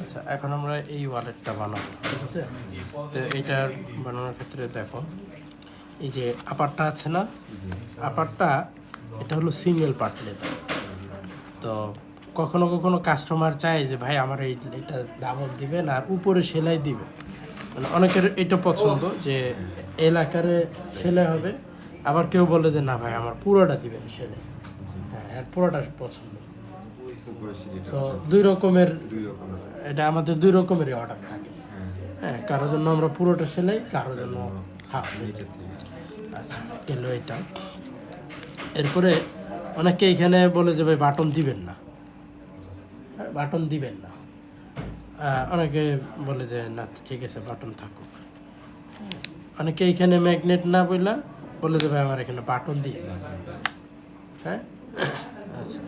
আচ্ছা, এখন আমরা এই ওয়ালেটটা বানাবো, ঠিক আছে? তো এইটার বানানোর ক্ষেত্রে দেখো, এই যে আপারটা আছে না, আপারটা এটা হলো সিঙ্গেল পার্ট লেদার। তো কখনো কখনো কাস্টমার চায় যে ভাই আমার এটা ডাবল দিবেন আর উপরে সেলাই দিবে, মানে অনেকের এটা পছন্দ যে এলাকারে সেলাই হবে, আবার কেউ বলে যে না ভাই আমার পুরোটা দিবেন সেলাই। হ্যাঁ, পুরোটা পছন্দ। তো দুই রকমের, এটা আমাদের দুই রকমেরই অর্ডার থাকে। হ্যাঁ, কারোর জন্য আমরা পুরোটা সেলাই, কারোর জন্য হাফ সেলাই। আচ্ছা, গেল এটা। এরপরে অনেকে এখানে বলে যে ভাই বাটন দিবেন না, বাটন দিবেন না। অনেকে বলে যে না ঠিক আছে বাটন থাকুক। অনেকে এখানে ম্যাগনেট না বলে যে ভাই আমার এখানে বাটন দিয়ে। হ্যাঁ, আচ্ছা।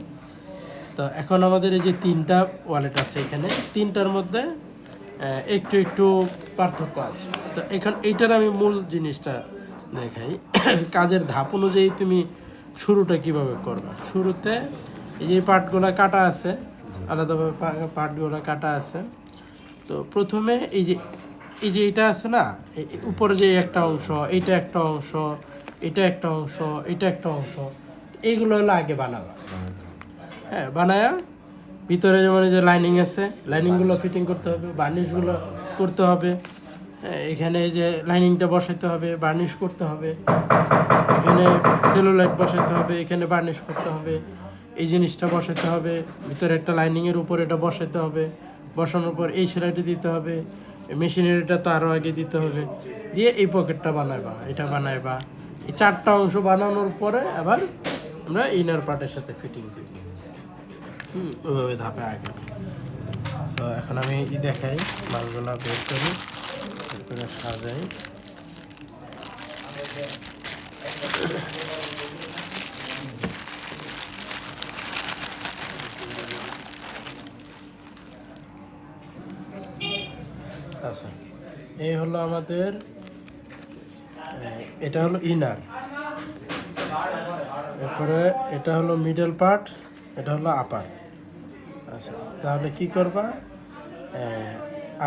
তো এখন আমাদের এই যে তিনটা ওয়ালেট আছে, এখানে তিনটার মধ্যে একটু একটু পার্থক্য আছে। তো এখন এইটার আমি মূল জিনিসটা দেখাই। কাজের ধাপ অনুযায়ী তুমি শুরুটা কিভাবে করবে। শুরুতে এই যে পার্টগুলো কাটা আছে, আলাদাভাবে পার্টগুলো কাটা আছে। তো প্রথমে এই যে এটা আছে না, উপরে যে একটা অংশ, এইটা একটা অংশ, এটা একটা অংশ, এটা একটা অংশ, এইগুলো হলো আগে বানাবা। হ্যাঁ, বানায়া ভিতরে যেমন এই যে লাইনিং আছে, লাইনিংগুলো ফিটিং করতে হবে, বার্নিশগুলো করতে হবে। এখানে এই যে লাইনিংটা বসাতে হবে, বার্নিশ করতে হবে, এখানে সেলুলাইট বসাতে হবে, এখানে বার্নিশ করতে হবে, এই জিনিসটা বসাতে হবে, ভিতরে একটা লাইনিংয়ের উপর এটা বসাতে হবে, বসানোর পর এই সেলাইটা দিতে হবে, মেশিনারিটা তো আরও আগে দিতে হবে, দিয়ে এই পকেটটা বানাইবা, এটা বানাইবা। এই চারটা অংশ বানানোর পরে আবার আমরা ইনার পার্টের সাথে ফিটিং দিব। ওইভাবে ধাপে আগে। তো এখন আমি দেখাই, মালগুলো বের করি, এরপরে সাজাই। আচ্ছা, এই হলো আমাদের, এটা হলো ইনার, এরপরে এটা হলো মিডল পার্ট, এটা হলো আপার। আচ্ছা, তাহলে কি করবা,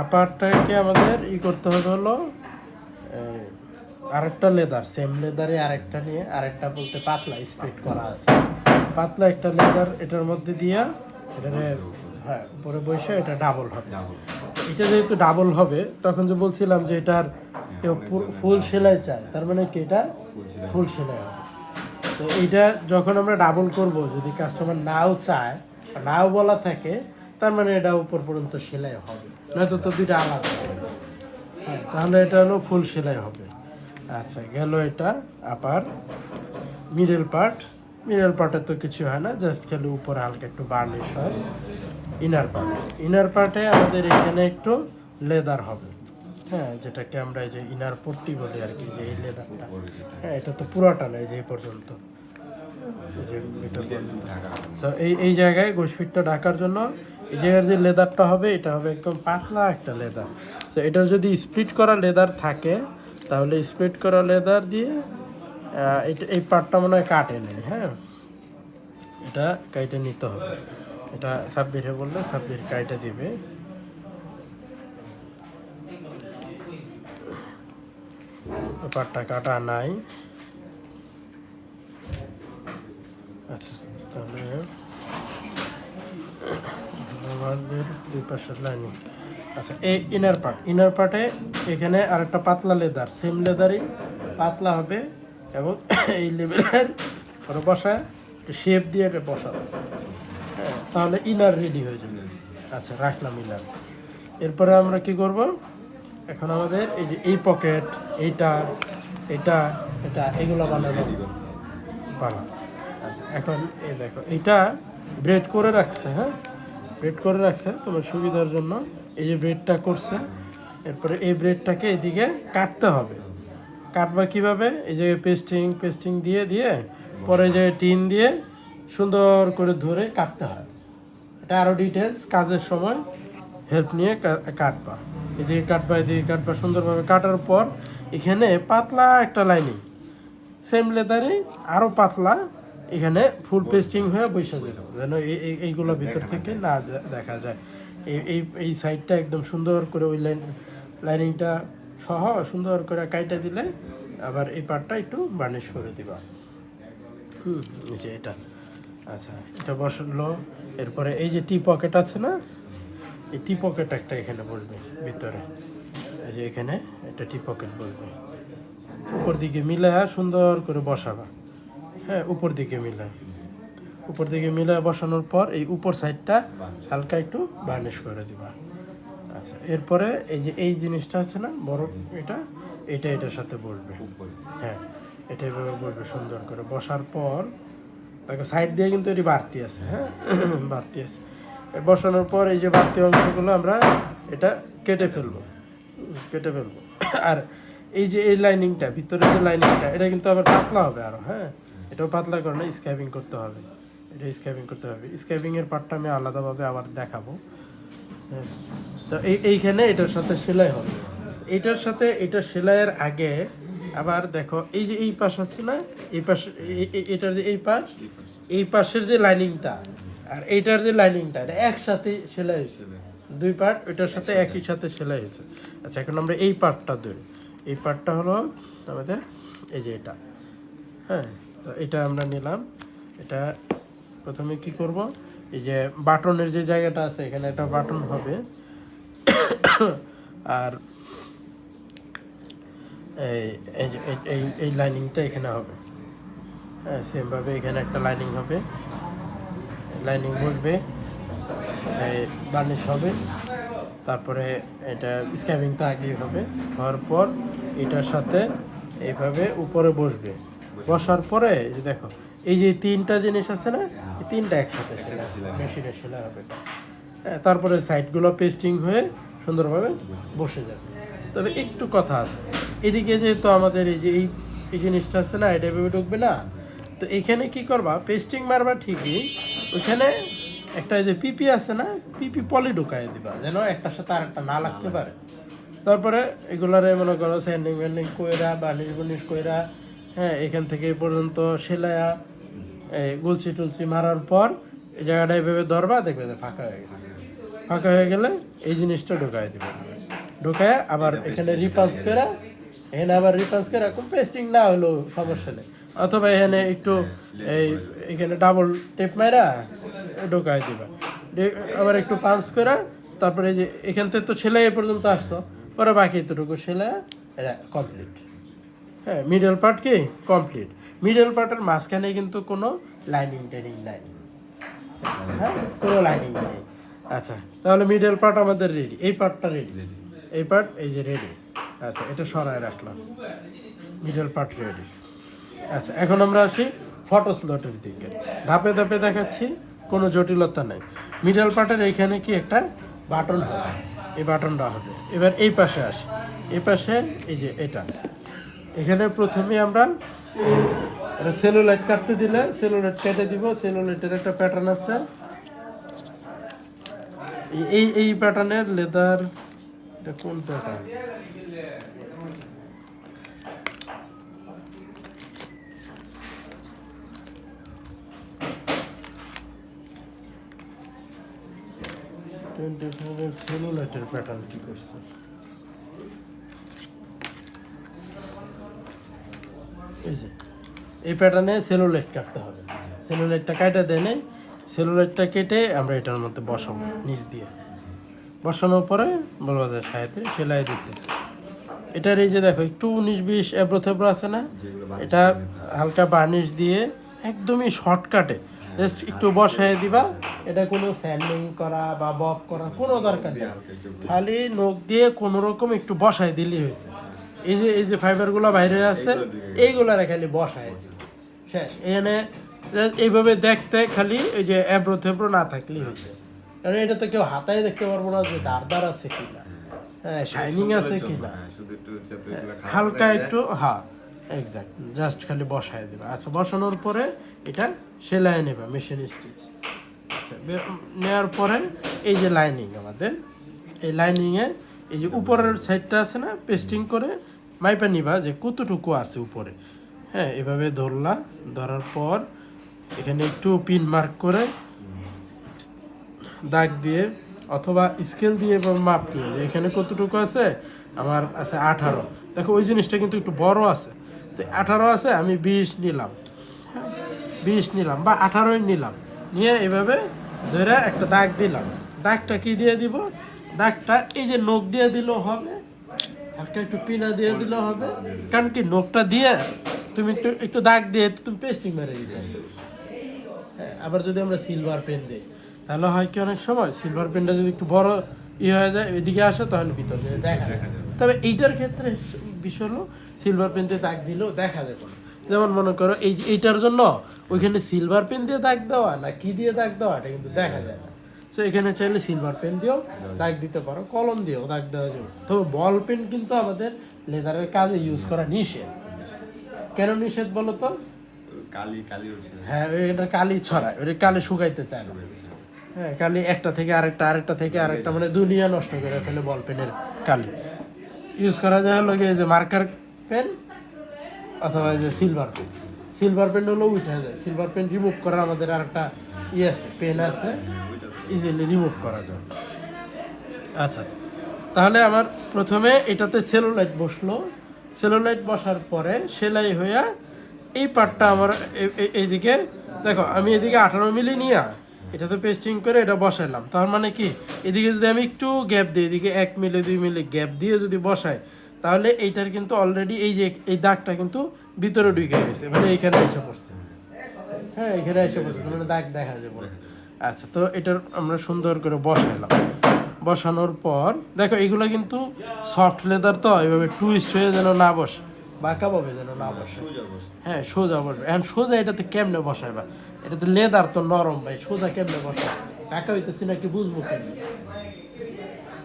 আপারটাকে আমাদের করতে হবে হলো আরেকটা লেদার, সেম লেদারে আরেকটা নিয়ে, আরেকটা বলতে পাতলা স্প্রেড করা আছে, পাতলা একটা লেদার এটার মধ্যে দিয়া এটাতে, হ্যাঁ, উপরে বসে এটা ডাবল হবে। এটা যেহেতু ডাবল হবে, তখন যে বলছিলাম যে এটার কেউ ফুল সেলাই চায়, তার মানে কি এটা ফুল সেলাই হবে। তো এইটা যখন আমরা ডাবল করব, যদি কাস্টমার নাও চায়, নাও বলা থাকে, তার মানে এটা উপর পর্যন্ত সেলাই হবে, নয়তো তো দুইটা আলাদা হবে। হ্যাঁ, তাহলে এটা হলো ফুল সেলাই হবে। আচ্ছা, গেল এটা আপার। মিডল পার্ট, মিডল পার্টে তো কিছু হয় না, জাস্ট খালি উপরে হালকা একটু বার্নিশ হয়। ইনার পার্ট, ইনার পার্টে আমাদের এখানে একটু লেদার হবে। হ্যাঁ, যেটাকে আমরা এই যে ইনার পট্টি বলি আর কি, যে এই লেদারটা। হ্যাঁ, এটা তো পুরাটা নয়, যে এই পর্যন্ত, এই যে ভিতর পর্যন্ত। তো এই জায়গায় গোশফিটটা ঢাকার জন্য এই জায়গার যে লেদারটা হবে, এটা হবে একদম পাতলা একটা লেদার। তো এটার যদি স্প্লিট করা লেদার থাকে, তাহলে স্প্লিট করা লেদার দিয়ে এটা, এই পার্টটা মনে হয় কাটে নেই। হ্যাঁ, এটা কাইটে নিতে হবে। এটা সাব্বিরে বললে সাব্বির কাইটে দিবে। পাটটা কাটা নাই। আচ্ছা, তাহলে আমাদের দুই পাশের লাইনিং। আচ্ছা, এই ইনার পার্টে এখানে আরেকটা পাতলা লেদার, সেম লেদারই পাতলা হবে, এবং এই লেভেলের পরে বসায় শেপ দিয়ে এটা বসাবো। হ্যাঁ, তাহলে ইনার রেডি হয়ে যাবে। আচ্ছা, রাখলাম ইনার। এরপরে আমরা কি করব, এখন আমাদের এই যে এই পকেট, এইটা, এটা, এটা, এগুলো বানাবো। আচ্ছা, এখন এই দেখো, এইটা ব্রেড করে রাখছে। হ্যাঁ, ব্রেড করে রাখছে তোমার সুবিধার জন্য, এই যে ব্রেডটা করছে। এরপরে এই ব্রেডটাকে এদিকে কাটতে হবে। কাটবা কিভাবে, এই যে পেস্টিং দিয়ে দিয়ে পরে যে টিন দিয়ে সুন্দর করে ধরে কাটতে হয়। এটা আরও ডিটেলস কাজের সময় হেল্প নিয়ে কাটবা, এদিকে কাটবা, এদিকে কাটবা, সুন্দরভাবে কাটার পর এখানে পাতলা একটা লাইনিং, সেম লেদারে আরও পাতলা, এখানে ফুল পেস্টিং হয়ে বসে যাবে, যেন এইগুলো ভিতর থেকে না দেখা যায়। এই সাইডটা একদম সুন্দর করে ওই লাইনিংটা সহ সুন্দর করে কাইটা দিলে আবার এই পার্টটা একটু বার্নিশ করে দিবা। এই যে এটা, আচ্ছা এটা বসালো। এরপরে এই যে টি পকেট আছে না, এই টি পকেট একটা এখানে বসবে ভিতরে, এই যে এখানে একটা টি পকেট বসবে। উপর দিকে মিলায়া সুন্দর করে বসাবা, হ্যাঁ উপর দিকে মিলায় বসানোর পর এই উপর সাইডটা হালকা একটু বার্নিশ করে দিবা। আচ্ছা এরপরে এই যে এই জিনিসটা আছে না বড়, এটার সাথে বসবে, হ্যাঁ এটা এভাবে বসবে সুন্দর করে। বসার পর দেখো সাইড দিয়ে কিন্তু এটি বাড়তি আছে, হ্যাঁ বাড়তি আছে। বসানোর পর এই যে বাড়তি অংশগুলো আমরা এটা কেটে ফেলবো। আর এই যে এই লাইনিংটা, ভিতরে যে লাইনিংটা, এটা কিন্তু আবার পাতলা হবে আরো, হ্যাঁ এটাও পাতলা করে না, স্ক্যাবিং করতে হবে। স্ক্যাবিংয়ের পার্টটা আমি আলাদাভাবে আবার দেখাবো। তো এইখানে এটার সাথে সেলাই হবে। এটার সাথে এটা সেলাইয়ের আগে আবার দেখো এই যে এই পাশ আছে না, এই পাশ, এটার যে এই পাশের যে লাইনিংটা আর এইটার যে লাইনিংটা, এটা একসাথে সেলাই হয়েছে, দুই পার্ট ওইটার সাথে একই সাথে সেলাই হয়েছে। আচ্ছা এখন আমরা এই পার্টটা ধরি। এই পার্টটা হলো আমাদের এই যে এটা, হ্যাঁ তো এটা আমরা নিলাম। এটা প্রথমে কি করব, এই যে বাটনের যে জায়গাটা আছে এখানে একটা বাটন হবে, আর এই লাইনিংটা এখানে হবে, হ্যাঁ সেমভাবে এখানে একটা লাইনিং হবে, লাইনিং বসবে, বার্নিশ হবে, তারপরে এটা স্ক্যাবিংটা আগেই হবে। হওয়ার পর এটার সাথে এইভাবে উপরে বসবে। বসার পরে এই যে দেখো এই যে তিনটা জিনিস আছে না, এই তিনটা একসাথে মেশিনে সেলাই হবে। হ্যাঁ তারপরে সাইডগুলো পেস্টিং হয়ে সুন্দরভাবে বসে যাবে। তবে একটু কথা আছে, এদিকে যেহেতু আমাদের এই যে এই জিনিসটা আছে না, এটা এভাবে ঢুকবে না, তো এখানে কি করবা, পেস্টিং মারবা ঠিকই, ওইখানে একটা যে পিপি আছে না, পিপি পলি ঢুকাই দিবা যেন একটার সাথে আর একটা না লাগতে পারে। তারপরে এগুলারে মনে করো স্যান্ডিং ব্যান্ডিং কইরা, বার্নিশ কইরা, হ্যাঁ এখান থেকে এই পর্যন্ত সেলাইয়া গুলছি টুলছি মারার পর এই জায়গাটা এভাবে ধরবা, দেখবে যে ফাঁকা হয়ে গেছে। ফাঁকা হয়ে গেলে এই জিনিসটা ঢুকাই দিবে, ঢুকায় আবার এখানে রিপালস করে, খুব পেস্টিং না হলেও সমস্যা নেই, অথবা এখানে একটু এখানে ডাবল টেপ মারা ঢোকাই দিবা, আবার একটু পাঞ্চ করে, তারপরে এই যে এখান থেকে তো সেলাই এ পর্যন্ত আসছো, পরে বাকি এতটুকু সেলাই এটা কমপ্লিট। হ্যাঁ মিডল পার্ট কি কমপ্লিট। মিডল পার্টের মাঝখানে কিন্তু কোনো লাইনিং টাইনিং নাই, হ্যাঁ কোনো লাইনিং নেই। আচ্ছা তাহলে মিডল পার্ট আমাদের রেডি, এই পার্টটা রেডি, এই পার্ট এই যে রেডি। আচ্ছা এটা সরায় রাখলাম, মিডল পার্ট রেডি। আচ্ছা এখন আমরা আসি ফটো স্লটের দিকে, ধাপে ধাপে দেখাচ্ছি, কোনো জটিলতা নেই। মিডল পার্টের এইখানে কি একটা বাটন হবে, এই বাটনটা হবে। এবার এই পাশে আসি, এই পাশে এই যে এটা, এখানে প্রথমে আমরা এটা সেলুলাইট কাটতে দিলে সেলুলাইট কেটে দিব। সেলুলাইটের একটা প্যাটার্ন আছে, এই প্যাটার্নের লেদার, এটা কোন প্যাটার্ন, সেলুলাইটের প্যাটার্ন কি করছে, এই যে এই প্যাটার্নে সেলুলাইট কাটতে হবে। সেলুলাইটটা কাটা দেনে, সেলুলাইটটা কেটে আমরা এটার মধ্যে বসাবো নিচ দিয়ে। বসানোর পরে বলবো যে সাথে সেলাই দিতে। এটার এই যে দেখো একটু 19-20 এবড়ো থেবড়ো আছে না, এটা হালকা বার্নিশ দিয়ে একদমই শর্টকাটে জাস্ট একটু বসায় দিবা। এটা কোনো স্যান্ডিং করা বা বব করা কোনো দরকার নেই, খালি নখ দিয়ে কোনো রকম একটু বসায় দিলেই হয়েছে। এই যে ফাইবারগুলো বাইরে আছে এইগুলারে খালি বসায় শেষ। এখানে এইভাবে দেখতে খালি এই যে এবড়ো থেবড়ো না থাকলেই হয়েছে, কারণ এটা তো কেউ হাতায় দেখতে পারবো না যে দাঁড় আছে কিনা, হ্যাঁ শাইনিং আছে কিনা, হালকা একটু, হ্যাঁ এক্সাক্ট জাস্ট খালি বসায় দেবে। আচ্ছা বসানোর পরে এটা সেলাই নেবা মেশিন স্টিচ। আচ্ছা নেওয়ার পরে এই যে লাইনিং আমাদের, এই লাইনিংয়ে এই যে উপরের সাইডটা আছে না, পেস্টিং করে মাইপা নিবা যে কতটুকু আছে উপরে। হ্যাঁ এভাবে ধরলা, ধরার পর এখানে একটু পিন মার্ক করে দাগ দিয়ে অথবা স্কেল দিয়ে বা মাপ নিয়ে যে এখানে কতটুকু আছে, আমার আছে 18। দেখো ওই জিনিসটা কিন্তু একটু বড় আছে, তো 18 আছে, আমি 20 নিলাম, 20 নিলাম বা 18ই নিলাম, নিয়ে এভাবে ধরে একটা দাগ দিলাম। দাগটা কি দিয়ে দিব? দাগটা এই যে নখ দিয়ে দিলেও হবে, হালকা একটু পিনা দিয়ে দিলেও হবে। কারণ কি নখটা দিয়ে তুমি একটু একটু দাগ দিয়ে তুমি পেস্টিং মেরে দিতে পারছো। হ্যাঁ, আবার যদি আমরা সিলভার পেন দিই তাহলে হয় কি অনেক সময় সিলভার পেনটা যদি একটু বড় হয়ে যায়, এদিকে আসে, তখন ভিতর দিয়ে দেখা যায়। তবে এইটার ক্ষেত্রে বিষয় হলো সিলভার পেন দিয়ে দাগ দিলেও দেখা যাবে না। যেমন মনে করো এই যে এইটার জন্য ওইখানে সিলভার পেন দিয়ে দাগ দেওয়া না কি দিয়ে দাগ দেওয়া এটা কিন্তু দেখা যায় না। সো এখানে চাইলে সিলভার পেন দিয়েও দাগ দিতে পারো, কলম দিয়েও দাগ দেওয়া যাবে। তবে বল পেন কিন্তু আমাদের লেদারের কাজে ইউজ করা নিষেধ। কেন নিষেধ বলো তো? হ্যাঁ, এটা কালি ছড়ায়, ওই কালি শুকাইতে চায় না। হ্যাঁ, কালি একটা থেকে আরেকটা, আরেকটা থেকে আরেকটা, মানে দুনিয়া নষ্ট করে ফেলে বল পেনের কালি। ইউজ করা যায় হলো যে মার্কার পেন অথবা যে সিলভার পেন। সিলভার পেন হলো উঠে যায়, সিলভার পেন রিমুভ করার আমাদের আরেকটা আছে, পেন আছে, ইজিলি রিমুভ করা যায়। আচ্ছা, তাহলে আমার প্রথমে এটাতে সেলুলাইট বসলো, সেলুলাইট বসার পরে সেলাই হইয়া এই পার্টটা আমার এইদিকে দেখো, আমি এদিকে 18 মিলি নিয়ে এটাতে পেস্টিং করে এটা বসাইলাম। তার মানে কি এদিকে যদি আমি একটু গ্যাপ দিই, এদিকে 1 মিলি 2 মিলি গ্যাপ দিয়ে যদি বসাই, তাহলে এইটার কিন্তু অলরেডি এই যে এই দাগটা কিন্তু ভিতরে ঢুকে গেছে, মানে এইখানে এসে পড়ছে। হ্যাঁ, এখানে এসে পড়ছে, মানে দাগ দেখা যাবে। আচ্ছা, তো এটার আমরা সুন্দর করে বসাইলাম। বসানোর পর দেখো এগুলো কিন্তু সফট লেদার, তো এইভাবে টুইস্ট হয়ে যেন না বসে, বাঁকাভাবে যেন না বসে। হ্যাঁ, সোজা বসবে। এখন সোজা এটাতে কেমনে বসাইবা? এটাতে লেদার তো নরম ভাই, সোজা কেমনে বসাবে? বাঁকা হইতেছে নাকি বুঝবো কেমনে?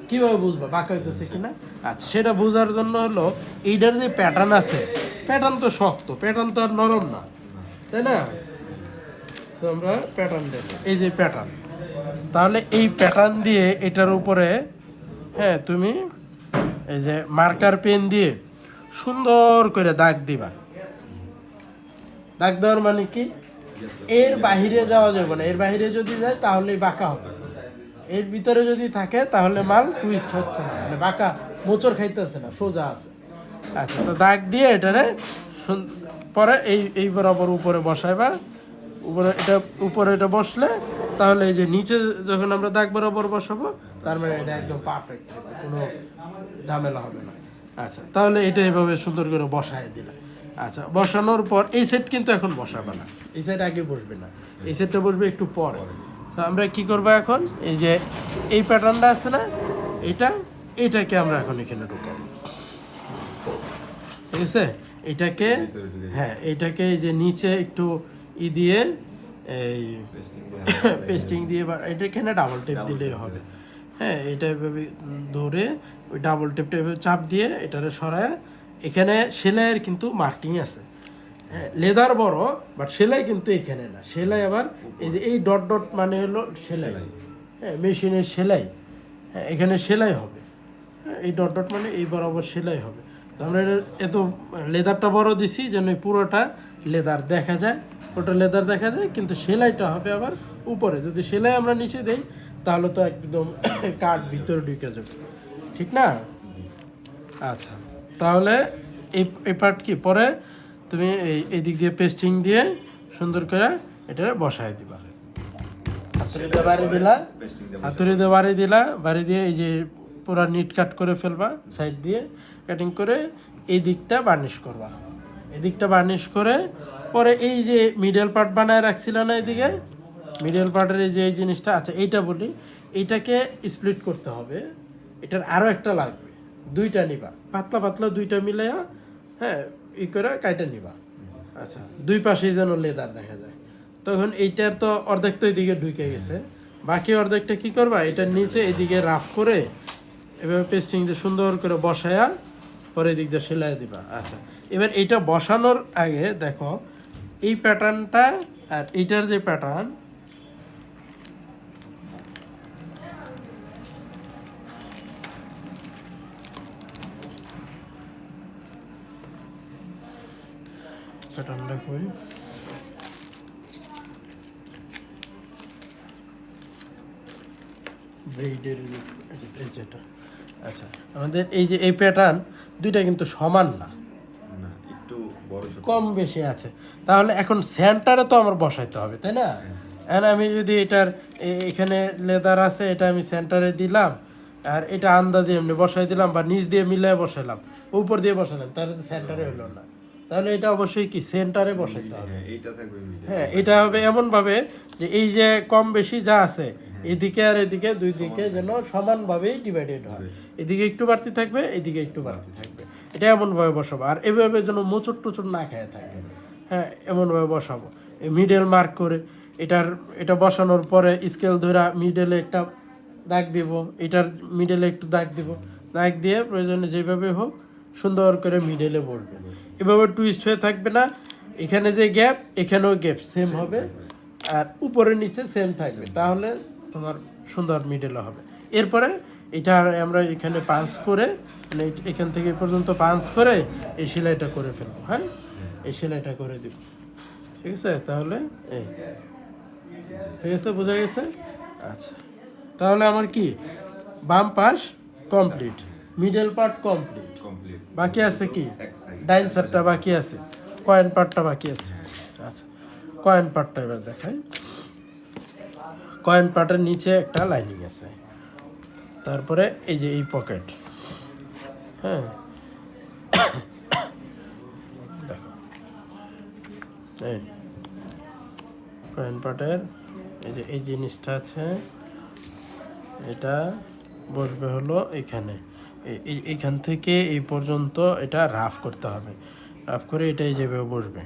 কিভাবে বুঝবা বাঁকা হইতেছে কিনা? আচ্ছা, সেটা বোঝার জন্য হলো এইটার যে প্যাটার্ন আছে, প্যাটার্ন তো শক্ত, প্যাটার্ন তো আর নরম না, তাই না? তো আমরা প্যাটার্ন দেব, এই যে প্যাটার্ন, তাহলে এই প্যাটার্ন দিয়ে এটার উপরে, হ্যাঁ, তুমি এই যে মার্কার পেন দিয়ে সুন্দর করে দাগ দিবা। দাগ দেওয়ার মানে কি, এর বাহিরে যাওয়া যাবে না, এর বাহিরে যদি যায় তাহলেই বাঁকা হবে, এর ভিতরে যদি থাকে তাহলে মাল টুইস্ট হচ্ছে না, মানে বাঁকা মোচড় খাইতেছে না, সোজা আছে। আচ্ছা, তো দাগ দিয়ে এটারে পরে এই বরাবর উপরে বসাইবা। উপরে এটা বসলে তাহলে এই যে নিচে যখন আমরা দাগ বরাবর বসাবো, তার মানে এটা একদম পারফেক্ট হবে, কোনো ঝামেলা হবে না। আচ্ছা, তাহলে এটা এইভাবে সুন্দর করে বসায় দিলাম। আচ্ছা, বসানোর পর এই সেট কিন্তু এখন বসাবে না, এই সেট আগে বসবে না, এই সেটটা বসবে একটু পরে। তো আমরা কি করবো এখন, এই যে এই প্যাটার্নটা আছে না, এটাকে আমরা এখন এখানে ঢুকাবো, ঠিক আছে? এটাকে, হ্যাঁ, এটাকে এই যে নিচে একটু দিয়ে এই পেস্টিং দিয়ে বা এটা এখানে ডাবল টেপ দিলেই হবে। হ্যাঁ, এটা এভাবে ধরে ওই ডাবল টেপটা এভাবে চাপ দিয়ে এটারে সরায়, এখানে সেলাইয়ের কিন্তু মার্কিং আছে। হ্যাঁ, লেদার বড়, বাট সেলাই কিন্তু এখানে না, সেলাই আবার এই যে এই ডট ডট মানে হলো সেলাই। হ্যাঁ, মেশিনের সেলাই, হ্যাঁ, এখানে সেলাই হবে। হ্যাঁ, এই ডট ডট মানে এই বরাবর সেলাই হবে। তো আমরা এত লেদারটা বড় দিছি যেন পুরোটা লেদার দেখা যায়, পুরোটা লেদার দেখা যায়, কিন্তু সেলাইটা হবে আবার উপরে। যদি সেলাই আমরা নিচে দেই তাহলে তো একদম কাঠ ভিতরে ঢুকে যাবে, ঠিক না? আচ্ছা, তাহলে এই পার্ট কি পরে তুমি এই দিক দিয়ে পেস্টিং দিয়ে সুন্দর করে এটা বসায় দিবা। হাতুড়ি দিয়ে বাড়ি দিলা, বাড়ি দিয়ে এই যে পুরা নিট কাট করে ফেলবা, সাইড দিয়ে কাটিং করে এই দিকটা বার্নিশ করবা। এই দিকটা বার্নিশ করে পরে এই যে মিডল পার্ট বানায় রাখছিল না, এদিকে মিডল পার্টের এই যে এই জিনিসটা, আচ্ছা এইটা বলি, এইটাকে স্প্লিট করতে হবে। এটার আরও একটা লাগবে, দুইটা নিবা, পাতলা পাতলা দুইটা মিলাইয়া, হ্যাঁ, ই করে কাইটা নিবা। আচ্ছা, দুই পাশেই যেন লেদার দেখা যায়। তখন এইটার তো অর্ধেক তো এদিকে ঢুকে গেছে, বাকি অর্ধেকটা কি করবা, এটার নিচে এদিকে রাফ করে এভাবে পেস্টিং দিয়ে সুন্দর করে বসায়া পরে এদিক দিয়ে সেলাই দিবা। আচ্ছা, এবার এইটা বসানোর আগে দেখো এই প্যাটার্নটা আর এইটার যে প্যাটার্ন, প্যাটার্নটা কই, ব্রেইডের এই যেটা, আচ্ছা আমাদের এই যে এই প্যাটার্ন দুইটা কিন্তু সমান না, না একটু বড় ছোট কম বেশি আছে। তাহলে এখন সেন্টারে তো আমার বসাইতে হবে, তাই না? এখন আমি যদি এটার এখানে লেদার আছে, এটা আমি সেন্টারে দিলাম, আর এটা আন্দাজে এমনি বসাই দিলাম বা নিচ দিয়ে মিলিয়ে বসালাম, উপর দিয়ে বসালাম, তাহলে তো সেন্টারে হলো না। তাহলে এটা অবশ্যই কি সেন্টারে বসাইতে হবে। হ্যাঁ এইটা থাকবে মিডিয়াম। হ্যাঁ, এটা হবে এমনভাবে যে এই যে কম বেশি যা আছে এদিকে আর এদিকে দুই দিকে যেন সমানভাবেই ডিভাইডেড হয়, এদিকে একটু বাড়তি থাকবে, এদিকে একটু বাড়তি থাকবে, এটা এমনভাবে বসাবো। আর এভাবে যেন মোচড় টোচড় না খেয়ে থাকে, হ্যাঁ এমনভাবে বসাবো মিডল মার্ক করে। এটা বসানোর পরে স্কেল ধরে মিডলে একটা দাগ দিব, এটার মিডলে একটু দাগ দিব, দাগ দিয়ে প্রয়োজনে যেভাবে হোক সুন্দর করে মিডলে বসবে। এভাবে টুইস্ট হয়ে থাকবে না, এখানে যে গ্যাপ এখানেও গ্যাপ সেম হবে, আর উপরে নিচে সেম থাকবে, তাহলে তোমার সুন্দর মিডলে হবে। এরপরে এটা আমরা এখানে পাঞ্চ করে, মানে এখান থেকে এ পর্যন্ত পাঞ্চ করে এই সেলাইটা করে ফেলবো। হ্যাঁ, এই সেলাইটা করে দিব, ঠিক আছে? তাহলে এই ঠিক আছে, বোঝা গেছে? আচ্ছা, তাহলে আমার কি বাম পাশ complete, middle part complete, complete. বাকি আছে কি এক সাইড ডাইন সাইডটা বাকি আছে, কয়েন পার্টটা বাকি আছে। আচ্ছা, কয়েন পার্টটা এবার দেখাই। কয়েন পার্টের নিচে একটা লাইনিং আছে, তারপরে এই যে এই পকেট, হ্যাঁ দেখো এই কয়েন পার্টের এই যে এই জিনিসটা আছে, এটা বসবে হলো এখানে, এইখান থেকে এই পর্যন্ত এটা রাফ করতে হবে, রাফ করে এটা এই যেভাবে বসবে,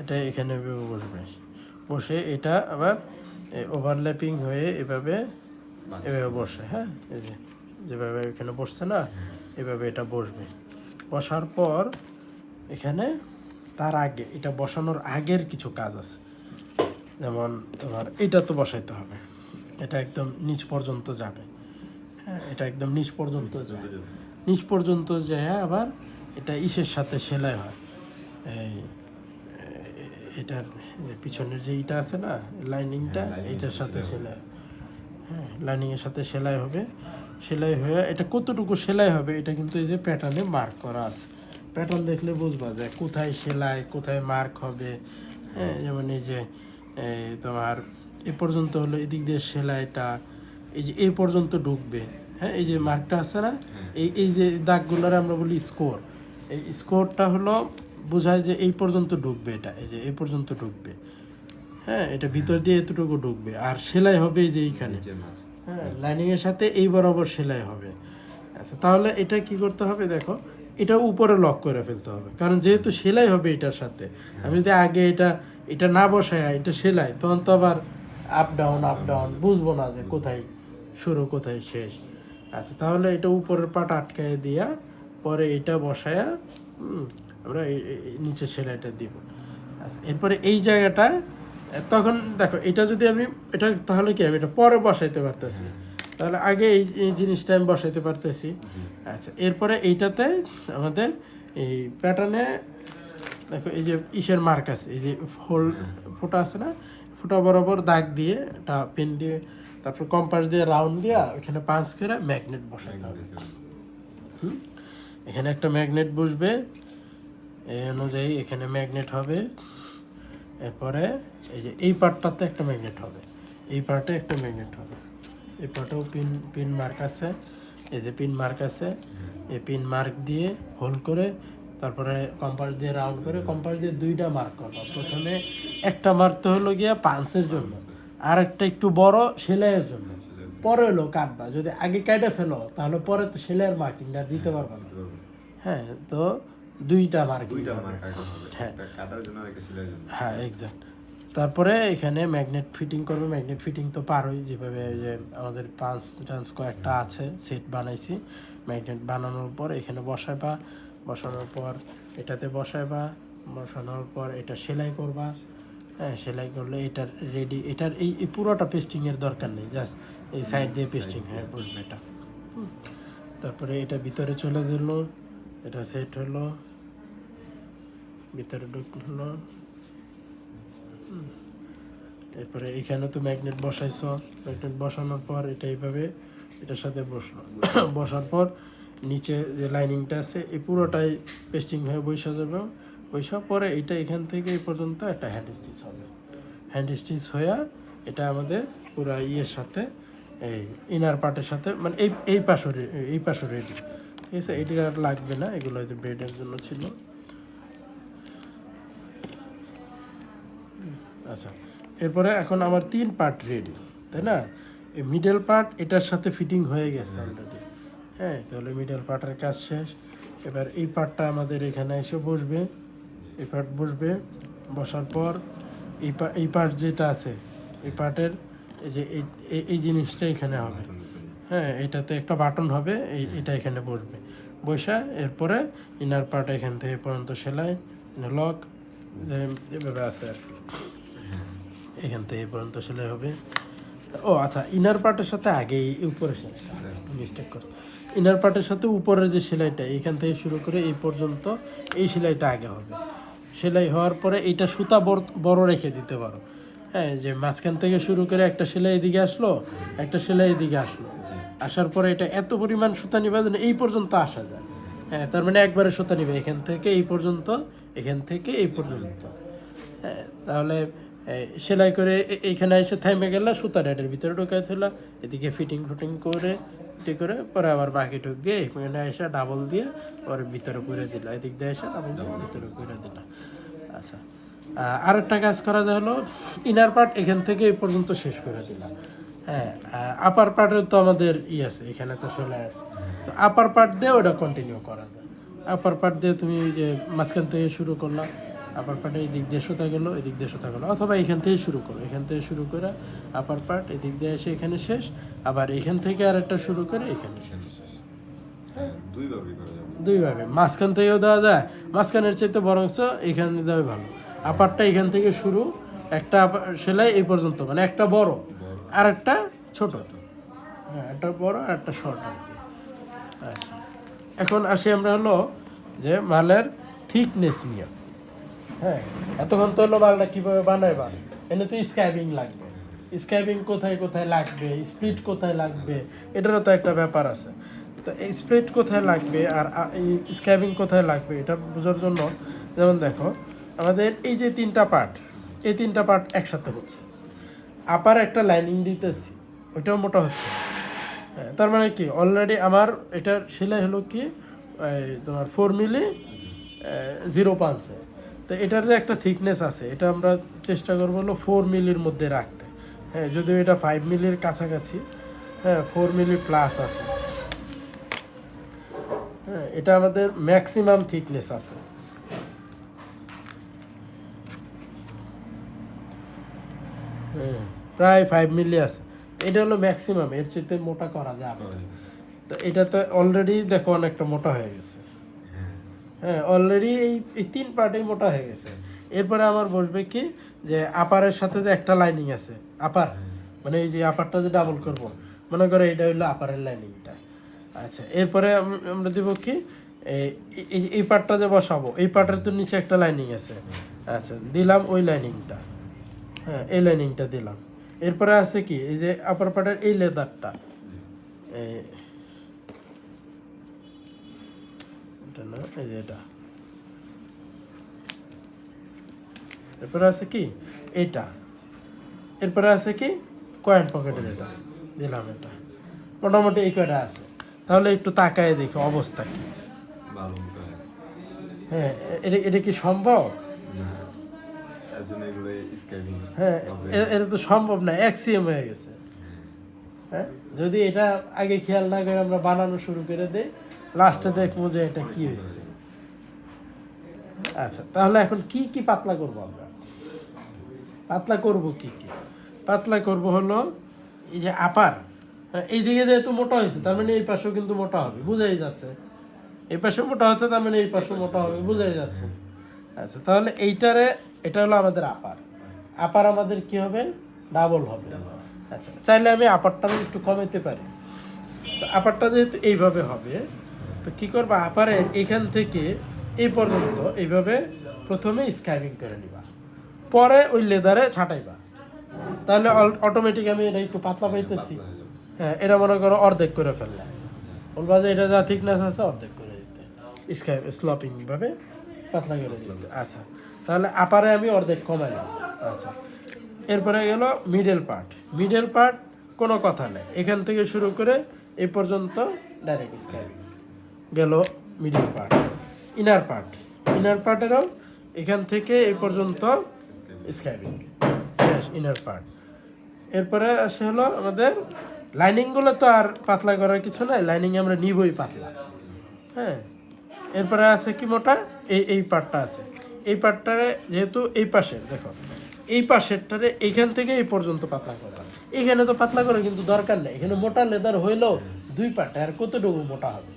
এটা এখানে বসবে, বসে এটা আবার ওভারল্যাপিং হয়ে এভাবে বসে। হ্যাঁ, এই যে যেভাবে এখানে বসছে না, এভাবে এটা বসবে। বসার পর এখানে তার আগে এটা বসানোর আগের কিছু কাজ আছে, যেমন তোমার এটা তো বসাইতে হবে, এটা একদম নিচ পর্যন্ত যাবে। হ্যাঁ, এটা একদম নিচ পর্যন্ত যায়, নিচ পর্যন্ত যায় আবার এটা ইসের সাথে সেলাই হয়, এই এটার যে পিছনের যে ইটা আছে না লাইনিংটা, এইটার সাথে সেলাই, হ্যাঁ লাইনিংয়ের সাথে সেলাই হবে। সেলাই হয়ে এটা কতটুকু সেলাই হবে এটা কিন্তু এই যে প্যাটার্নে মার্ক করা আছে, প্যাটার্ন দেখলে বুঝবা যে কোথায় সেলাই কোথায় মার্ক হবে। হ্যাঁ, যেমন এই যে তোমার এ পর্যন্ত হলো এদিক দিয়ে সেলাইটা, এই যে এই পর্যন্ত ঢুকবে। হ্যাঁ, এই যে মার্কটা আছে না, এই যে দাগগুলোর আমরা বলি স্কোর, এই স্কোরটা হলো বোঝায় যে এই পর্যন্ত ঢুকবে, এটা এই যে এই পর্যন্ত ঢুকবে। হ্যাঁ, এটা ভিতর দিয়ে এতটুকু ঢুকবে, আর সেলাই হবে এই যে এইখানে, হ্যাঁ লাইনিংয়ের সাথে এই বরাবর সেলাই হবে। আচ্ছা, তাহলে এটা কি করতে হবে দেখো, এটা উপরে লক করে ফেলতে হবে, কারণ যেহেতু সেলাই হবে এটার সাথে, আমি যদি আগে এটা না বসাই এটা সেলাই, তখন তো আবার আপ ডাউন বুঝবো না যে কোথায় শুরু কোথায় শেষ। আচ্ছা, তাহলে এটা উপরের পাট আটকায় দিয়া পরে এটা বসায়া আমরা নিচে সেলাইটা দিব। আচ্ছা, এরপরে এই জায়গাটা তখন দেখো এটা যদি আমি এটা তাহলে কি আমি এটা পরে বসাইতে পারতেছি, তাহলে আগে এই জিনিসটা আমি বসাইতে পারতেছি। আচ্ছা, এরপরে এইটাতে আমাদের এই প্যাটার্নে দেখো এই যে ইসের মার্ক আছে, এই যে ফোঁটা আছে না, ফোঁটা বরাবর দাগ দিয়ে একটা পেন দিয়ে তারপর কম্পাস দিয়ে রাউন্ড দিয়ে ওইখানে পাঁচ করে ম্যাগনেট বসাইতে হবে। এখানে একটা ম্যাগনেট বসবে, এই অনুযায়ী এখানে ম্যাগনেট হবে। এরপরে এই যে এই পার্টটাতে একটা ম্যাগনেট হবে, এই পার্টে একটা ম্যাগনেট হবে, এই পার্টেও পিন মার্ক আছে, এই যে পিন মার্ক আছে, এই পিন মার্ক দিয়ে হোল করে তারপরে কম্পাস দিয়ে রাউন্ড করে, কম্পাস দিয়ে দুইটা মার্ক করবা। প্রথমে একটা মারতে হলো গিয়া পাঁচের জন্য, আর একটা একটু বড় সেলাইয়ের জন্য, পরে হলো কাটবা। যদি আগে কেটে ফেলো তাহলে পরে তো সেলাইয়ের মার্কিংটা দিতে পারবা না। হ্যাঁ, তো দুইটা মার্কিং, হ্যাঁ কাটার জন্য আর একটা সেলাইয়ের জন্য, হ্যাঁ এক্স্যাক্ট। তারপরে এখানে ম্যাগনেট ফিটিং করবে, ম্যাগনেট ফিটিং তো পারোই, যেভাবে যে আমাদের পাঁচ টান্স কয়েকটা আছে সেট বানাইছি। ম্যাগনেট বানানোর পর এখানে বসাইবা, বসানোর পর এটাতে বসাইবা, বসানোর পর এটা সেলাই করবা। হ্যাঁ, সেলাই করলে এটার রেডি, এটার এই পুরোটা পেস্টিংয়ের দরকার নেই, জাস্ট এই সাইড দিয়ে পেস্টিং হয়ে বসবে এটা। তারপরে এটা ভিতরে চলে গেল, এটা সেট হলো, ভিতরে ঢুকলো, এরপরে এখানে তো ম্যাগনেট বসাইছো, ম্যাগনেট বসানোর পর এটা এইভাবে এটার সাথে বসলো বসার পর নিচে যে লাইনিংটা আছে এই পুরোটাই পেস্টিং হয়ে বসা যাবে, বসার পরে এটা এখান থেকে এই পর্যন্ত একটা হ্যান্ড স্টিচ হবে। হ্যান্ড স্টিচ হয়ে এটা আমাদের পুরো ইয়ের সাথে এই ইনার পার্টের সাথে মানে এই পাশও রেডি, ঠিক আছে। এটি আর লাগবে না, এগুলো যে বেডের জন্য ছিল। আচ্ছা, এরপরে এখন আমার 3 পার্ট রেডি, তাই না? এই মিডল পার্ট এটার সাথে ফিটিং হয়ে গেছে অলরেডি। হ্যাঁ, তাহলে মিডল পার্টের কাজ শেষ। এবার এই পার্টটা আমাদের এখানে এসে বসবে, এই পার্ট বসবে, বসার পর এই পার্ট যেটা আছে এই পার্টের এই যে এই জিনিসটা এখানে হবে। হ্যাঁ, এটাতে একটা বাটন হবে, এটা এখানে বসবে, বসা এরপরে ইনার পার্ট এখান থেকে পর্যন্ত সেলাই লক এভাবে আছে আর কি, এখান থেকে এই পর্যন্ত সেলাই হবে। ও আচ্ছা, ইনার পার্টের সাথে আগে উপরে মিস্টেক করছে, ইনার পার্টের সাথে উপরের যে সেলাইটা এখান থেকে শুরু করে এই পর্যন্ত এই সেলাইটা আগে হবে। সেলাই হওয়ার পরে এইটা সুতা বড় রেখে দিতে পারো। হ্যাঁ, যে মাঝখান থেকে শুরু করে একটা সেলাই এদিকে আসলো, একটা সেলাই এদিকে আসলো, আসার পরে এটা এত পরিমাণ সুতা নিবে যেন এই পর্যন্ত আসা যায়। হ্যাঁ, তার মানে একবারে সুতা নিবে এখান থেকে এই পর্যন্ত, এখান থেকে এই পর্যন্ত। হ্যাঁ, তাহলে সেলাই করে এইখানে এসে থামে গেলে সুতা এর ভিতরে ঢোকাই দিলা, এদিকে ফিটিং করে করে পরে আবার বাকি ঢুক দিয়ে এখানে এসে ডাবল দিয়ে পরে ভিতরে করে দিলা, এদিক দিয়ে এসে ডাবল দিয়ে ভিতরে করে দিলা। আচ্ছা, আরেকটা কাজ করা যায় হলো ইনার পার্ট এখান থেকে এই পর্যন্ত শেষ করে দিলাম। হ্যাঁ, আপার পার্টের তো আমাদের আছে, এখানে তো সেলাই আছে, তো আপার পার্ট দিয়ে ওটা কন্টিনিউ করা যায়। আপার পার্ট দিয়ে তুমি যে মাঝখান থেকে শুরু করলাম, আপার পার্টে এই দিক দিয়ে সুতা গেলো, এদিক দিয়ে সুতা গেলো, অথবা এখান থেকে শুরু করো, এখান থেকে শুরু করে আপার পার্ট এদিক দিয়ে এসে এখানে শেষ, আবার এখান থেকে আরেকটা শুরু করে এখানে শেষ। দুইভাবে মাঝখান থেকেও দেওয়া যায়, মাঝখানের চাইতে বরঞ্চ এখানে দেওয়া ভালো। আপারটা এখান থেকে শুরু, একটা সেলাই এই পর্যন্ত, মানে একটা বড় আর একটা ছোট। হ্যাঁ, একটা বড় আর একটা শর্ট আর কি। আচ্ছা, এখন আসি আমরা হলো যে মালের থিকনেস নিয়ে। হ্যাঁ, এতক্ষণ তো হলো মালটা কীভাবে বানাইবা, এনে তো স্ক্যাবিং লাগবে, স্ক্যাবিং কোথায় কোথায় লাগবে, স্প্লিট কোথায় লাগবে, এটারও তো একটা ব্যাপার আছে। তো এই স্প্লিট কোথায় লাগবে আর এই স্ক্যাবিং কোথায় লাগবে এটা বোঝার জন্য যেমন দেখো আমাদের এই যে 3টা পার্ট, এই 3টা পার্ট একসাথে হচ্ছে, আপার একটা লাইনিং দিতেছি, ওইটাও মোটা হচ্ছে। হ্যাঁ, তার মানে কি অলরেডি আমার এটার সেলাই হলো কি তোমার 4 মিলি 0 পাঁচে। তো এটার যে একটা থিকনেস আছে এটা আমরা চেষ্টা করবো হলো 4 মিলির মধ্যে রাখতে। হ্যাঁ, যদিও এটা 5 মিলির কাছাকাছি, হ্যাঁ 4 মিলি প্লাস আছে। হ্যাঁ, এটা আমাদের ম্যাক্সিমাম থিকনেস আছে। হ্যাঁ, প্রায় 5 মিলি আছে, এটা হলো ম্যাক্সিমাম, এর চেয়ে মোটা করা যাবে। তো এটা তো অলরেডি দেখো অনেকটা মোটা হয়ে গেছে। হ্যাঁ, অলরেডি এই 3 পার্টেই মোটা হয়ে গেছে। এরপরে আমার বসবে কি যে আপারের সাথে যে একটা লাইনিং আছে, আপার মানে এই যে আপারটা যে ডাবল করব, মনে করো এটা হইলো আপারের লাইনিংটা। আচ্ছা, এরপরে আমরা দিব কি এই পার্টটা যে বসাবো, এই পার্টের তো নিচে একটা লাইনিং আছে। আচ্ছা, দিলাম ওই লাইনিংটা, হ্যাঁ এই লাইনিংটা দিলাম। এরপরে আছে কি এই যে আপার পার্টের এই লেদারটা, এটা না এই যে এটা। এরপরে আছে কি এটা, এরপরে আছে কি কয়েন পকেটের এটা দিলাম, এটা মোটামুটি এই কয়টা আছে। তাহলে একটু তাকায় দেখো অবস্থা কি। হ্যাঁ, এটা কি সম্ভব? হ্যাঁ, এটা তো সম্ভব না, অ্যাক্সিয়াম হয়ে গেছে। হ্যাঁ, যদি এটা আগে খেয়াল না করে আমরা বানানো শুরু করে দিই, লাস্টে দেখবো যে এটা কি হয়েছে। আচ্ছা, তাহলে এখন কি কি পাতলা করবো আমরা? পাতলা করব কি কি? পাতলা করব হলো এই যে আপার এই দিকে যেহেতু মোটা হয়েছে তার মানে এই পাশেও কিন্তু মোটা হবে, বুঝাই যাচ্ছে। এই পাশে মোটা হচ্ছে তার মানে এই পাশে মোটা হবে, বুঝাই যাচ্ছে। আচ্ছা, তাহলে এটা হলো আমাদের আপার। আপার আমাদের কি হবে? ডাবল হবে। আচ্ছা, চাইলে আমি আপারটা একটু কমাতে পারি। তো আপারটা যেহেতু এইভাবে হবে, তো কী করবো, আপারের এখান থেকে এই পর্যন্ত এইভাবে প্রথমে স্ক্যাবিং করে নিবা, পরে ওই লেদারে ছাটাইবা। তাহলে অটোমেটিক আমি এটা একটু পাতলা পাইতেছি। পাতলা হয়ে যাবে। হ্যাঁ, এটা মনে করো অর্ধেক করে ফেললাম, বলবা যে এটা যা থিকনেস আছে অর্ধেক করে দিতে, স্লপিং ভাবে পাতলা করে দিতে। আচ্ছা, তাহলে আপারে আমি অর্ধেক কমাইলাম। আচ্ছা, এরপরে গেল মিডল পার্ট কোনো কথা নেই, এখান থেকে শুরু করে এই পর্যন্ত ডাইরেক্ট স্ক্যাবিং গেল মিডল পার্ট। ইনার পার্টেরও এখান থেকে এই পর্যন্ত স্ক্যাবিং, ইনার পার্ট। এরপরে আসে হলো আমাদের লাইনিংগুলো, তো আর পাতলা করার কিছু নাই, লাইনিং আমরা নিবই পাতলা। হ্যাঁ, এরপরে আছে কি মোটা, এই পার্টটা আছে, এই পার্টটারে যেহেতু এই পাশের দেখো, এই পাশেরটারে এইখান থেকে এই পর্যন্ত পাতলা করা, এখানে তো পাতলা করে কিন্তু দরকার নেই, এখানে মোটা লেদার হইলেও দুই পার্টে আর কতটুকু মোটা হবে,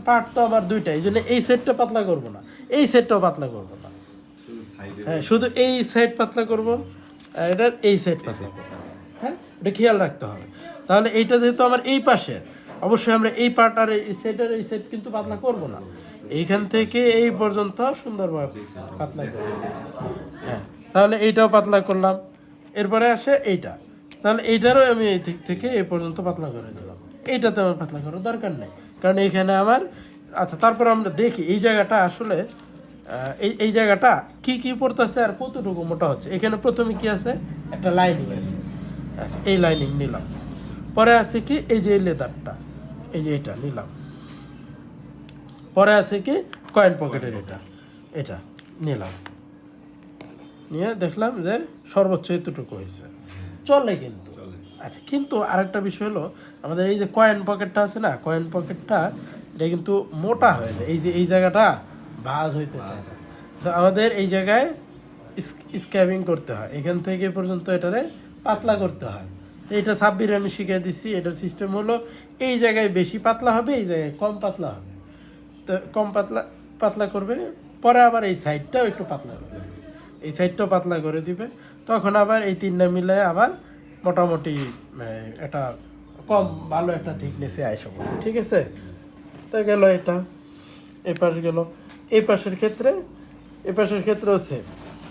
পার্ট তো আমার দুইটা, এই জন্য এই সেটটা পাতলা করবো না, এই সেটটাও পাতলা করবো না। হ্যাঁ, শুধু এই সাইড পাতলা করব, এটার এই সাইড পাতলা করবো। হ্যাঁ, এটা খেয়াল রাখতে হবে। তাহলে এইটা যেহেতু আমার এই পাশের, অবশ্যই আমরা এই পার্ট আর এই সেটের এই সেট কিন্তু পাতলা করব না, এইখান থেকে এই পর্যন্ত সুন্দরভাবে পাতলা করব। হ্যাঁ, তাহলে এইটাও পাতলা করলাম। এরপরে আসে এইটা, তাহলে এইটারও আমি এই দিক থেকে এই পর্যন্ত পাতলা করে দিলাম, এইটাতে আমার পাতলা করার দরকার নেই, কারণ এইখানে আমার। আচ্ছা, তারপর আমরা দেখি এই জায়গাটা আসলে এই জায়গাটা কি পড়তেছে আর কতটুকু মোটা হচ্ছে। এখানে প্রথমে কি আছে, একটা লাইনিং আছে। আচ্ছা, এই লাইনিং নিলাম। পরে আছে কি, এই যে লেদারটা, এই যে এটা নিলাম। পরে আছে কি, কয়েন পকেটের এটা নিলাম, নিয়ে দেখলাম যে সর্বোচ্চ এতটুকু হয়েছে, চলে কিন্তু। আচ্ছা, কিন্তু আরেকটা বিষয় হলো, আমাদের এই যে কয়েন পকেটটা আছে না, কয়েন পকেটটা এটা কিন্তু মোটা হয়ে যায়, এই জায়গাটা ভাঁজ হইতে চায় না। সো আমাদের এই জায়গায় স্ক্যাবিং করতে হয়, এখান থেকে পর্যন্ত এটারে পাতলা করতে হয়। তো এটা সাব্বির আমি শিখিয়ে দিছি, এটার সিস্টেম হলো এই জায়গায় বেশি পাতলা হবে, এই জায়গায় কম পাতলা হবে। তো কম পাতলা করবে, পরে আবার এই সাইডটাও একটু পাতলা করবে, এই সাইডটাও পাতলা করে দিবে, তখন আবার এই তিনটা মিলে আবার মোটামুটি একটা কম ভালো একটা থিকনেসে আইসা পড়বে। ঠিক আছে, তো গেল এটা, এই পাশ গেল। এই পাশের ক্ষেত্রেও সেম,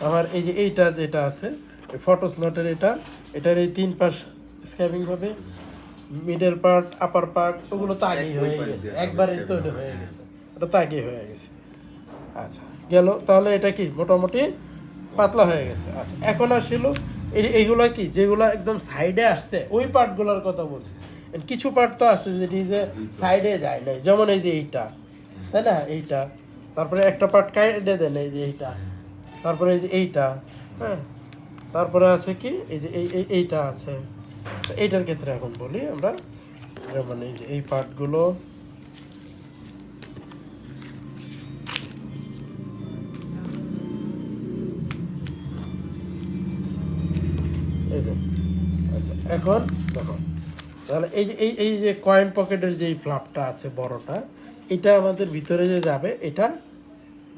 আমার এই যে এইটা যেটা আছে ফটো স্লটের, এটার এই তিন পাশ স্ক্যাবিং হবে, মিডল পার্ট, আপার পার্ট, ওগুলো তো আগেই হয়ে গেছে, একবারে তো এটা হয়ে গেছে, ওটা তো আগেই হয়ে গেছে। আচ্ছা, গেল, তাহলে এটা কি মোটামুটি পাতলা হয়ে গেছে। আচ্ছা, এখন আসিল এইগুলো কি, যেগুলো একদম সাইডে আসছে ওই পার্টগুলোর কথা বলছি। কিছু পার্ট তো আছে যেটি যে সাইডে যায় নাই, যেমন এই যে এইটা, তাই না, এইটা, তারপরে একটা পার্ট কাইডে দেন, এই যে এইটা, তারপরে এই যে এইটা, হ্যাঁ, তারপরে আছে কি, এই যে এইটা আছে। এইটার ক্ষেত্রে এখন বলি আমরা, যেমন এই যে এই পার্টগুলো, আচ্ছা, এখন দেখো, তাহলে এই যে কয়েন পকেটের যে ফ্লাপটা আছে বড়টা, এটা আমাদের ভিতরে যে যাবে, এটা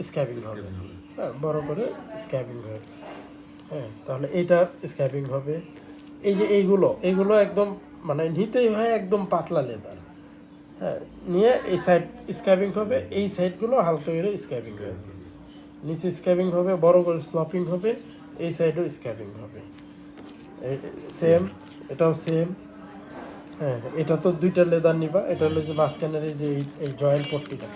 স্ক্যাবিং হবে। হ্যাঁ, বড় করে স্ক্যাবিং হবে। হ্যাঁ, তাহলে এইটা স্ক্যাবিং হবে। এই যে এইগুলো একদম মানে নিতেই হয় একদম পাতলা লেদার। হ্যাঁ, নিয়ে এই সাইড স্ক্যাবিং হবে, এই সাইডগুলো হালকা করে স্ক্যাবিং হবে, নিচে স্ক্যাবিং হবে, বড় করে স্লপিং হবে, এই সাইডও স্ক্যাবিং হবে। সেম, এটাও সেম। হ্যাঁ, এটা তো দুইটা লেদার নিবা, এটা হলো যে মাঝখানের এই যে এই জয়েন্ট পট্টিটা,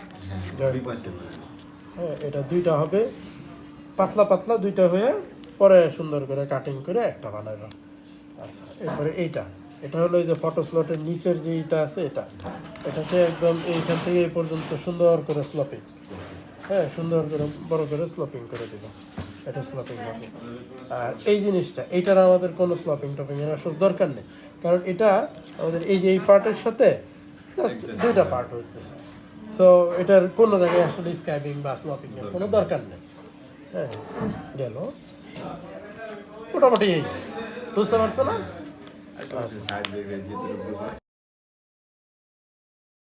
হ্যাঁ, এটা দুইটা হবে পাতলা দুইটা হয়ে, পরে সুন্দর করে কাটিং করে একটা বানাইবা। আচ্ছা, এরপরে এটা হলো এই যে ফটো স্লটের নিচের যে এটা আছে, এটাতে একদম এইখান থেকে এই পর্যন্ত সুন্দর করে স্লপিং, হ্যাঁ, সুন্দর করে বড় করে স্লপিং করে দেবো, এটা স্লপিং হবে। আর এই জিনিসটা, এইটার আমাদের কোনো স্লপিং টপিং এর আসলে দরকার নেই, কারণ এটা আমাদের এই যে এই পার্টের সাথে জাস্ট দুইটা পার্ট হইতেছে। সো এটার কোনো জায়গায় আসলে স্ক্যাবিং বা স্লপিং এর কোনো দরকার নেই। হ্যাঁ, গেল মোটামুটি এই, বুঝতে পারছো না?